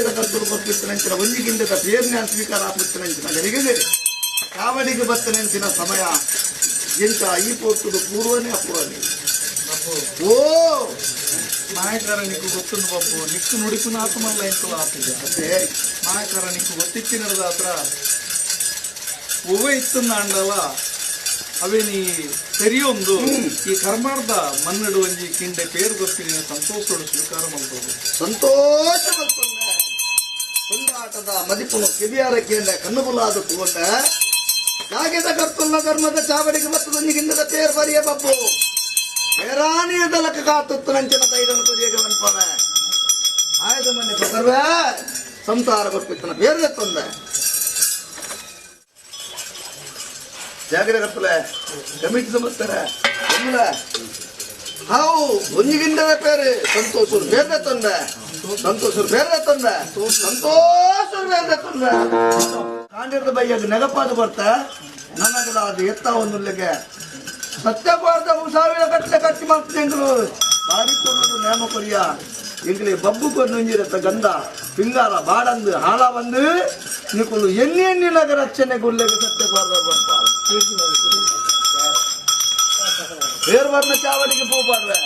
ಕಾಗೆದ ಕತ್ತಲು ಗೊತ್ತಿತ್ತನಂಚಿನ ಒಂಜಿಗಿಂದ ಬೇರ್ನ ಸ್ವೀಕಾರ ಆಗ್ಬಿಡ್ತನಂಚಿನ ಗರಿಗೆದೆ ಕಾವಡಿಗೆ ಬತ್ತನಂಚಿನ ಸಮಯ ಎಂತ ಈ ಪೋರ್ತುದು ಪೂರ್ವನೇ ಅಪೂರ್ವನೇ ಓ ನಾಯಕರ ನಿಕ್ಕು ಗೊತ್ತುಂಡು ಬಾಬು ನಿಕ್ಕು ನುಡಿಪುನ ಆತ್ಮಲ್ಲ ಎಂತಲ್ಲ ಆಗ್ತಿದೆ ಅದೇ ನಾಯಕರ ನಿಕ್ಕು ಗೊತ್ತಿತ್ತಿನದ ಹತ್ರ ಒವ್ವೆ ಇತ್ತನ್ನ ಅಂಡಲ ಅವೇನಿ ಸರಿಯೊಂದು ಈ ಕರ್ಮಾರ್ಧ ಮನ್ನಡು ಒಂಜಿ ಕಿಂಡೆ ಪೇರು ಗೊತ್ತಿನ ಸಂತೋಷೋಡು ಸ್ವೀಕಾರ ಮಾಡ್ಬೋದು ಸಂತೋಷ ಮಲ್ಕೊಂಡ ಕೊಂಡಾಟದ ಮದಿಪುನು ಕಿವಿಯಾರಕ್ಕೆಂದ ಕಣ್ಣುಬುಲಾದ ತಗೊಂಡ ಕಾಗೆದ ಕರ್ತುಲ್ಲ ಧರ್ಮದ ಚಾವಡಿಗೆ ಮತ್ತು ಒಂಜಿಗಿಂದ ಪೇರು ಬರಿಯ ಬಬ್ಬು ಬೇರಾಣಿಯ ದಲಕ ಕಾತುತ್ತು ನಂಚಿನ ತೈರನ್ನು ಕೊರಿಯಗೆ ಮನ್ಪವ ಆಯ್ದ ಮನೆ ಪದರ್ವ ಸಂಸಾರ ಗೊತ್ತಿತ್ತನ ಬೇರೆ ತೊಂದ ಜಾಗರ ಕತ್ತಲೆ ಕಮಿಟಿ ಸಮಸ್ತರ ಹಾವು ಒಂಜಿಗಿಂದದ ಪೇರು ಸಂತೋಷರು ಬೇರೆ ತೊಂದ ಸಂತೋಷರು ಬೇರೆ ತೊಂದ ಸಂತೋಷರು ಬೇರೆ ತೊಂದ ಕಾಂಡಿರದ ಬೈಯಾಗ ನೆಗಪಾದು ಬರ್ತಾ ನನಗಲ ಅದು ಎತ್ತ ಒಂದುಲ್ಲೆಗೆ ಸತ್ಯಪಾರ್ಥ ಸಾವಿರ ಕಟ್ಟಲೆ ಕಟ್ಟಿ ಮಾಡ್ತಿದ್ರು ಸಾಧಿಕೊಂಡು ನೇಮ ಕೊರಿಯ ಎಂಗ್ಲಿ ಬಬ್ಬು ಕೊಂದೊಂಜಿರತ್ತ ಗಂಧ ಪಿಂಗಾರ ಬಾಡಂದು ಹಾಳ ಬಂದು ನಿಕ್ಕಲು ಎಣ್ಣೆ ನಗರ ರಕ್ಷಣೆ ಗುಲ್ಲೆಗೆ ಸತ್ಯಪಾರ್ಥ ಬರ್ಪ ಬೇರೆ ಬರ್ನ ಚಾವಡಿಗೆ ಪೂ ಪಾಡ್ವೆ